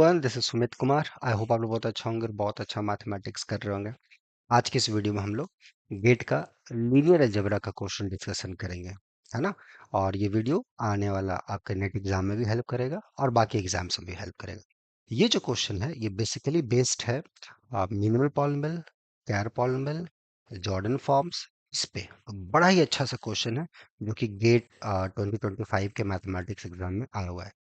Everyone, this is Sumit Kumar. I hope आप लोग बहुत अच्छा होंगे और बहुत अच्छा मैथमेटिक्स कर रहे होंगे। आज की इस वीडियो में हम लोग गेट का लीनियर अलजेब्रा का क्वेश्चन डिस्कशन करेंगे, है ना। और ये वीडियो आने वाला आपके नेट एग्जाम में भी हेल्प करेगा और बाकी एग्जाम्स में भी हेल्प करेगा। ये जो क्वेश्चन है ये बेसिकली बेस्ड है मिनिमल पॉलिनॉमियल, कैर पॉलिनॉमियल, जॉर्डन फॉर्म्स। इस पे बड़ा ही अच्छा सा क्वेश्चन है जो कि गेट 2025 के मैथमेटिक्स एग्जाम में आया हुआ है।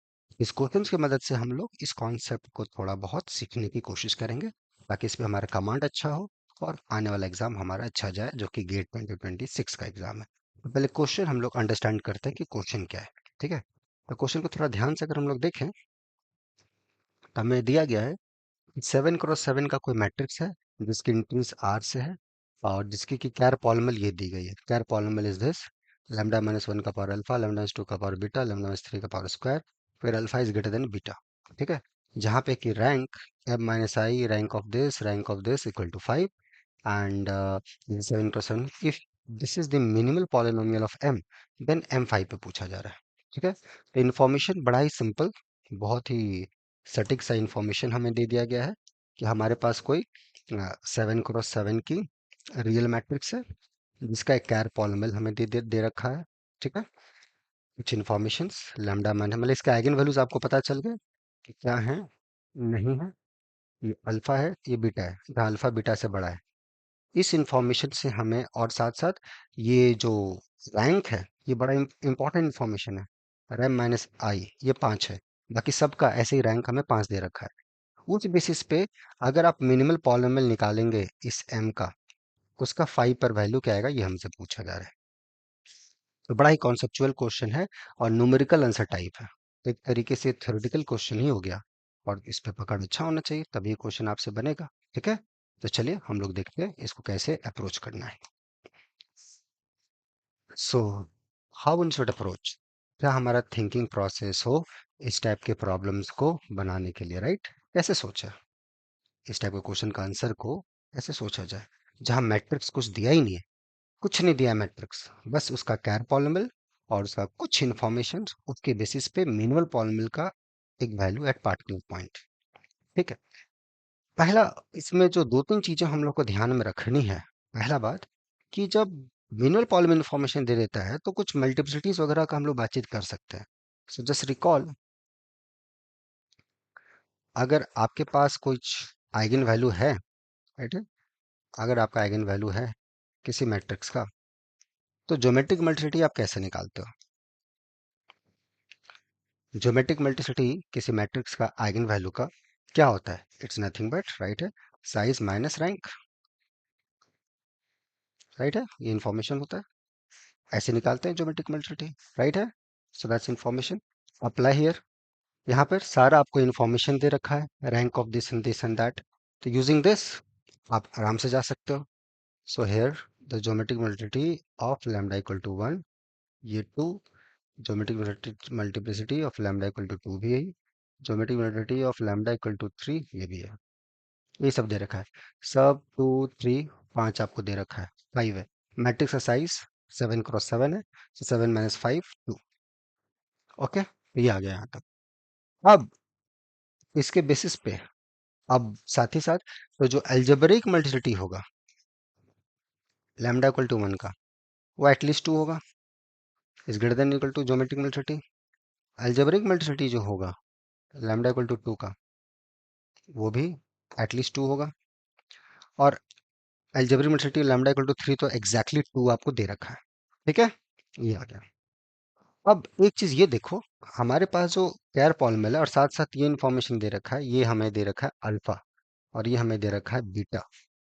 इस क्वेश्चन की मदद से हम लोग इस कॉन्सेप्ट को थोड़ा बहुत सीखने की कोशिश करेंगे ताकि इस पे हमारा कमांड अच्छा हो और आने वाला एग्जाम हमारा अच्छा जाए जो कि गेट 2026 का एग्जाम है। तो पहले क्वेश्चन हम लोग अंडरस्टैंड करते हैं कि क्वेश्चन क्या है। ठीक है, तो क्वेश्चन को थोड़ा ध्यान से अगर हम लोग देखें तो हमें दिया गया है 7x7 का कोई मैट्रिक्स है जिसकी इंक्रीज आर से है और जिसकी की कैर पॉलिनॉमियल ये दी गई है। Char polynomial is this: lambda minus one का power alpha, lambda minus two का power beta, lambda minus three का पावर स्क्वायर, फिर alpha is greater than beta. ठीक है, जहाँ पे कि rank M minus I, rank of this equal to 5 and this is 7 if this is the minimal polynomial of m then m5 पे पूछा जा रहा है। ठीक है, तो इन्फॉर्मेशन बड़ा ही सिंपल, बहुत ही सटीक सा इन्फॉर्मेशन हमें दे दिया गया है कि हमारे पास कोई 7x7 की रियल मैट्रिक्स है जिसका एक कैर पॉलिनॉमियल हमें दे रखा है। ठीक है, कुछ इन्फॉर्मेशन लैम्डा मान है, मतलब इसका आइगन वैल्यूज आपको पता चल गए कि क्या है, नहीं है, ये अल्फा है, ये बीटा है, जहाँ अल्फा बीटा से बड़ा है। इस इंफॉर्मेशन से हमें और साथ साथ ये जो रैंक है ये बड़ा इंपॉर्टेंट इंफॉर्मेशन है। रैम माइनस आई ये 5 है, बाकी सबका ऐसे ही रैंक हमें 5 दे रखा है। उस बेसिस पे अगर आप मिनिमल पॉलिनॉमियल निकालेंगे इस एम का, उसका 5 पर वैल्यू क्या आएगा ये हमसे पूछा जा रहा है। तो बड़ा ही कॉन्सेप्चुअल क्वेश्चन है और न्यूमेरिकल आंसर टाइप है, तो एक तरीके से थ्योरेटिकल क्वेश्चन ही हो गया और इस पे पकड़ अच्छा होना चाहिए तभी ये क्वेश्चन आपसे बनेगा। ठीक है, तो चलिए हम लोग देखते हैं इसको कैसे अप्रोच करना है। So how one should approach, क्या हमारा थिंकिंग प्रोसेस हो इस टाइप के प्रॉब्लम्स को बनाने के लिए, राइट। कैसे सोचा इस टाइप के क्वेश्चन का आंसर को, कैसे सोचा जाए जहां मैट्रिक्स कुछ दिया ही नहीं है, कुछ नहीं दिया मैट्रिक्स, बस उसका कैर पॉलिनॉमियल और उसका कुछ इंफॉर्मेशन, उसके बेसिस पे मिनिमल पॉलिनॉमियल का एक वैल्यू एट पार्टिकुलर पॉइंट। ठीक है, पहला इसमें जो दो तीन चीजें हम लोग को ध्यान में रखनी है। पहला बात कि जब मिनिमल पॉलिनॉमियल इंफॉर्मेशन दे देता है तो कुछ मल्टीप्लिसिटीज वगैरह का हम लोग बातचीत कर सकते हैं। सो जस्ट रिकॉल, अगर आपके पास कुछ आइगन वैल्यू है, राइट है, अगर आपका आइगन वैल्यू है किसी मैट्रिक्स का, तो ज्योमेट्रिक मल्टीप्लिसिटी आप कैसे निकालते हो? ज्योमेट्रिक मल्टीप्लिसिटी किसी मैट्रिक्स का आइगन वैल्यू का क्या होता है? इट्स नथिंग बट, राइट है, साइज माइनस रैंक, राइट है, ये इंफॉर्मेशन होता है, ऐसे निकालते हैं ज्योमेट्रिक मल्टीप्लिसिटी, राइट है। So that's information apply here. यहाँ पर सारा आपको इंफॉर्मेशन दे रखा है, rank of this and that, तो यूजिंग दिस आप आराम से जा सकते हो। So here the geometric multiplicity of lambda equal to 1, ये 2, geometric multiplicity of lambda equal to 2 भी है, geometric multiplicity of lambda equal to 3 ये भी है। ये सब दे रखा है, सब 2 3 5 आपको दे रखा है, 5 है। मैट्रिक्स का साइज 7x7 है, 7 - 5 2। ओके, ये आ गया यहाँ तक। अब इसके बेसिस पे, अब साथ ही साथ तो जो अलजेब्रिक मल्टीप्लिसिटी होगा लैम्डा इक्वल टू 1 का, वो एटलीस्ट 2 होगा, is greater than equal to geometric multiplicity. Algebraic multiplicity जो होगा लैम्डा इक्वल टू 2 का, वो भी एटलीस्ट 2 होगा। और algebraic multiplicity lambda equal to 3 तो एग्जैक्टली 2 आपको दे रखा है। ठीक है, ये आ गया। अब एक चीज ये देखो, हमारे पास जो कैर पॉलिनॉमियल है और साथ साथ ये इंफॉर्मेशन दे रखा है, ये हमें दे रखा है अल्फा और ये हमें दे रखा है बीटा,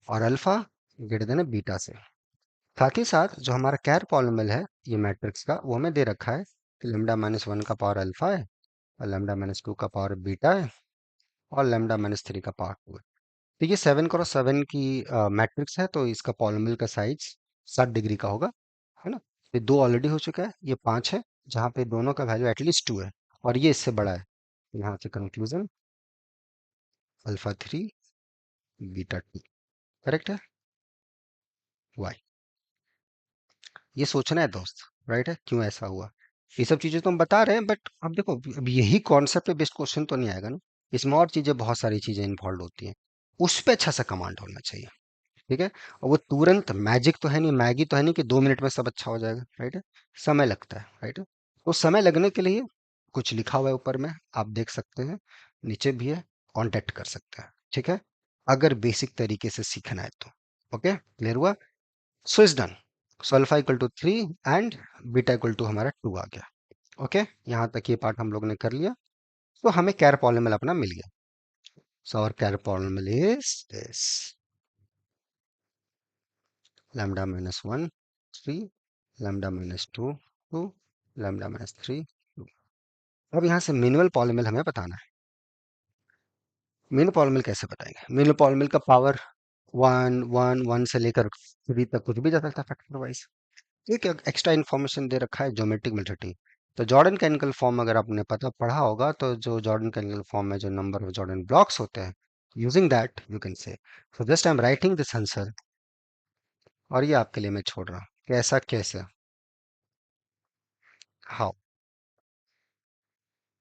और अल्फा ग्रेटर देन है बीटा से। साथ ही साथ जो हमारा कैर पॉलिनॉमियल है ये मैट्रिक्स का, वो हमें दे रखा है कि लैम्डा माइनस वन का पावर अल्फा है और लैम्डा माइनस टू का पावर बीटा है और लैम्डा माइनस थ्री का पावर 2 है। तो ये 7x7 की मैट्रिक्स है, तो इसका पॉलिनॉमियल का साइज 60 डिग्री का होगा, है ना। ये दो ऑलरेडी हो चुका है, ये 5 है जहाँ पे दोनों का वैल्यू एटलीस्ट 2 है और ये इससे बड़ा है। यहाँ से कंक्लूजन अल्फा 3 बीटा 2 करेक्ट है। वाई, ये सोचना है दोस्त, राइट है, क्यों ऐसा हुआ। ये सब चीजें तो हम बता रहे हैं बट अब देखो अब यही कॉन्सेप्ट पे बेस्ड क्वेश्चन तो नहीं आएगा ना। इसमें और चीजें, बहुत सारी चीजें इन्वॉल्व होती हैं। उस पे अच्छा सा कमांड होना चाहिए। ठीक है। और वो तुरंत मैजिक तो है नहीं, मैगी तो है नहीं कि 2 मिनट में सब अच्छा हो जाएगा, राइट है। समय लगता है, राइट है। तो समय लगने के लिए कुछ लिखा हुआ है ऊपर में, आप देख सकते हैं, नीचे भी है, कांटेक्ट कर सकते हैं। ठीक है, अगर बेसिक तरीके से सीखना है तो। ओके, क्लियर हुआ? So is done. So alpha equal to 3 and beta equal to हमारा 2 आ गया। ओके, यहाँ तक ये पार्ट हम लोग ने कर लिया। तो हमें कैर पॉलिनॉमियल अपना मिल गया। सो और char polynomial is this, lambda minus 1 3, lambda minus 2 2, lambda minus 3 2। अब यहाँ से मिनिमल पॉलिनॉमियल हमें बताना है। मिनिमल पॉलिनॉमियल कैसे बताएंगे? मिनिमल पॉलिनॉमियल का पावर 1 से लेकर 3 तक कुछ भी जा सकता है फैक्टर वाइज। एक एक्स्ट्रा इन्फॉर्मेशन दे रखा है, ज्योमेट्रिक मल्टीप्लिसिटी। तो जॉर्डन कैनिकल फॉर्म अगर आपने पढ़ा होगा, तो जो जॉर्डन कैनिकल फॉर्म में जो नंबर ऑफ जॉर्डन ब्लॉक्स होते हैं, using that you can say, so just I am writing this answer, और ये आपके लिए मैं छोड़ रहा हूँ कैसा कैसे, हाउ।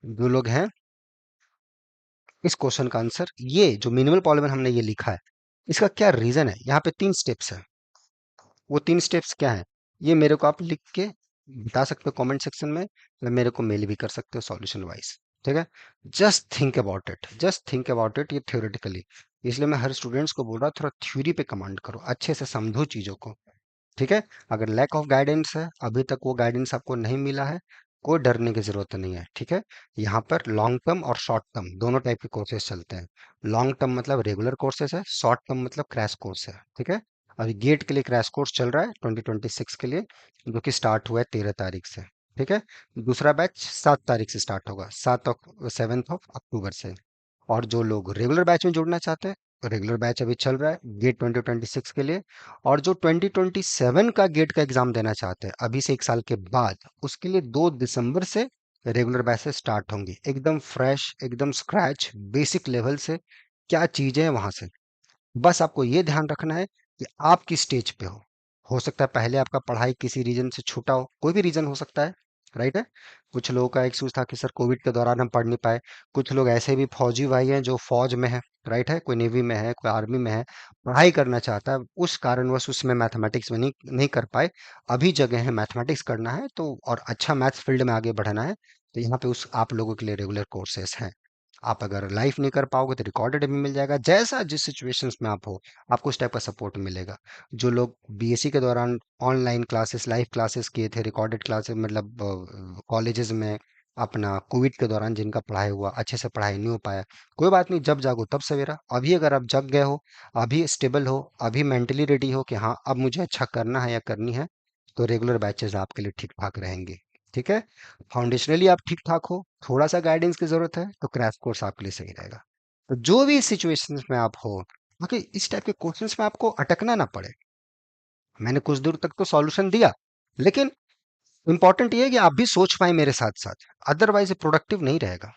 जो लोग हैं, इस क्वेश्चन का आंसर, ये जो मिनिमल पॉलीमर हमने ये लिखा है, इसका क्या रीजन है? यहाँ पे 3 स्टेप्स है। वो 3 स्टेप्स क्या है, ये मेरे को आप लिख के बता सकते हो कमेंट सेक्शन में, या मेरे को मेल भी कर सकते हो सॉल्यूशन वाइज। ठीक है, just think about it, just think about it, ये थ्योरेटिकली। इसलिए मैं हर स्टूडेंट्स को बोल रहा हूँ, थोड़ा थ्योरी पे कमांड करो, अच्छे से समझो चीजों को। ठीक है, अगर लैक ऑफ गाइडेंस है, अभी तक वो गाइडेंस आपको नहीं मिला है, कोई डरने की जरूरत नहीं है। ठीक है, यहाँ पर लॉन्ग टर्म और शॉर्ट टर्म दोनों टाइप के कोर्सेज चलते हैं। लॉन्ग टर्म मतलब रेगुलर कोर्सेज है, शॉर्ट टर्म मतलब क्रैश कोर्स है। ठीक है, अभी गेट के लिए क्रैश कोर्स चल रहा है 2026 के लिए, जो कि स्टार्ट हुआ है 13 तारीख से। ठीक है, दूसरा बैच 7 तारीख से स्टार्ट होगा, 7 ऑफ 7 अक्टूबर से। और जो लोग रेगुलर बैच में जुड़ना चाहते हैं, तो रेगुलर बैच अभी चल रहा है गेट 2026 के लिए। और जो 2027 का गेट का एग्जाम देना चाहते हैं अभी से 1 साल के बाद, उसके लिए 2 दिसंबर से रेगुलर बैचेस स्टार्ट होंगी, एकदम फ्रेश, एकदम स्क्रैच, बेसिक लेवल से। क्या चीजें हैं वहां से, बस आपको ये ध्यान रखना है कि आप किस स्टेज पे हो सकता है पहले आपका पढ़ाई किसी रीजन से छूटा हो, कोई भी रीजन हो सकता है, राइट है। कुछ लोगों का एक्सक्यूज था कि सर कोविड के दौरान हम पढ़ नहीं पाए। कुछ लोग ऐसे भी फौजी भाई हैं जो फौज में है, राइट है, कोई नेवी में है, कोई आर्मी में है, पढ़ाई करना चाहता है, उस कारणवश उसमें मैथमेटिक्स में नहीं कर पाए। अभी जगह है, मैथमेटिक्स करना है तो, और अच्छा मैथ्स फील्ड में आगे बढ़ना है, तो यहाँ पे उस आप लोगों के लिए रेगुलर कोर्सेस हैं। आप अगर लाइफ नहीं कर पाओगे तो रिकॉर्डेड भी मिल जाएगा, जैसा जिस सिचुएशंस में आप हो आपको उस टाइप का सपोर्ट मिलेगा। जो लोग बीएससी के दौरान ऑनलाइन क्लासेस, लाइव क्लासेस किए थे, रिकॉर्डेड क्लासेस, मतलब कॉलेजेस में, अपना कोविड के दौरान जिनका पढ़ाई हुआ, अच्छे से पढ़ाई नहीं हो पाया, कोई बात नहीं, जब जागो तब सवेरा। अभी अगर आप जग गए हो, अभी स्टेबल हो, अभी मेंटली रेडी हो कि हाँ अब मुझे अच्छा करना है या करनी है, तो रेगुलर बैचेस आपके लिए ठीक ठाक रहेंगे। ठीक है, फाउंडेशनली आप ठीक ठाक हो, थोड़ा सा गाइडेंस की जरूरत है, तो क्रैश कोर्स आपके लिए सही रहेगा। तो जो भी सिचुएशंस में आप हो, ताकि इस टाइप के क्वेश्चंस में आपको अटकना ना पड़े। मैंने कुछ दूर तक तो सॉल्यूशन दिया, लेकिन इंपॉर्टेंट ये है कि आप भी सोच पाए मेरे साथ साथ, अदरवाइज प्रोडक्टिव नहीं रहेगा।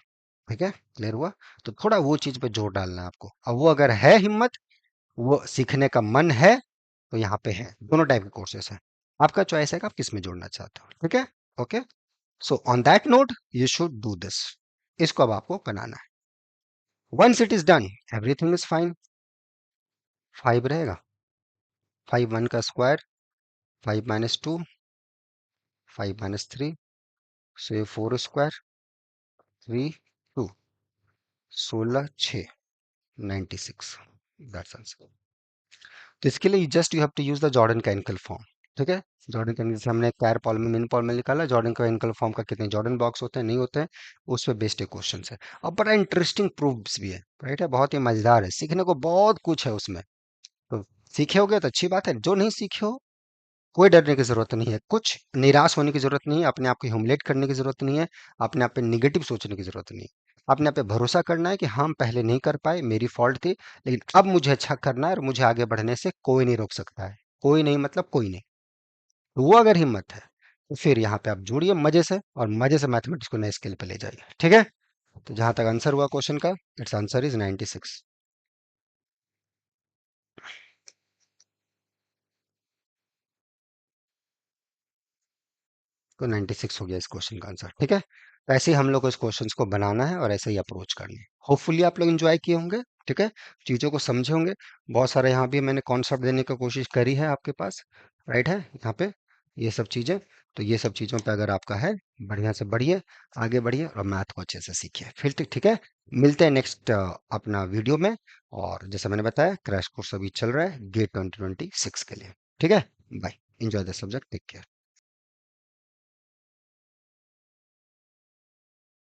ठीक है, क्लियर हुआ? तो थोड़ा वो चीज पे जोर डालना है आपको। अब वो अगर है हिम्मत, वो सीखने का मन है, तो यहाँ पे है, दोनों टाइप के कोर्सेस हैं। आपका चॉइस है कि आप किस में जोड़ना चाहते हो। ठीक है, okay. So on that note you should do this. इसको अब आपको बनाना है। Once it is done, everything is fine. 5 रहेगा, 5 1 का स्क्वायर, 5 - 2, 5 - 3, सो ये 4 स्क्वायर, 3 2, 16 6, 96। That's answer. तो इसके लिए just you have to use the Jordan canonical form. ठीक है, जॉर्डन कैनिकल से हमने कैर पॉलिमर, मिन पॉलिमर निकाला, जॉर्डन कैनिकल फॉर्म का कितने जॉर्डन बॉक्स होते हैं, नहीं होते हैं, उस पे बेस्ड क्वेश्चन है। और बड़ा इंटरेस्टिंग प्रूफ्स भी है, राइट है, बहुत ही मजेदार है, सीखने को बहुत कुछ है उसमें। तो सीखे होगे तो अच्छी बात है, जो नहीं सीखे हो, कोई डरने की जरूरत नहीं है, कुछ निराश होने की जरूरत नहीं है, अपने आप को ह्यूमिलेट करने की जरूरत नहीं है, अपने आप पे निगेटिव सोचने की जरूरत नहीं है। अपने आप पे भरोसा करना है कि हम पहले नहीं कर पाए, मेरी फॉल्ट थी, लेकिन अब मुझे अच्छा करना है और मुझे आगे बढ़ने से कोई नहीं रोक सकता है। कोई नहीं मतलब कोई नहीं। तो वो अगर हिम्मत है, तो फिर यहाँ पे आप जुड़िए मजे से, और मजे से मैथमेटिक्स को नए स्केल पे ले जाइए। ठीक है, तो जहां तक आंसर हुआ क्वेश्चन का, इट्स आंसर इज 96। तो 96 हो गया इस क्वेश्चन का आंसर। ठीक है, तो ऐसे ही हम लोग को इस क्वेश्चन को बनाना है और ऐसे ही अप्रोच करनी है। होपफुली आप लोग एंजॉय किए होंगे। ठीक है, चीज़ों को समझे होंगे। बहुत सारे यहाँ भी मैंने कॉन्सेप्ट देने की कोशिश करी है आपके पास, राइट है यहाँ पे ये सब चीज़ें। तो ये सब चीज़ों पे अगर आपका है, बढ़िया से बढ़िए, आगे बढ़िए और मैथ को अच्छे से सीखिए। फिर ठीक है, मिलते हैं नेक्स्ट अपना वीडियो में। और जैसे मैंने बताया, क्रैश कोर्स अभी चल रहा है गेट 2026 के लिए। ठीक है, bye, enjoy the subject, take care.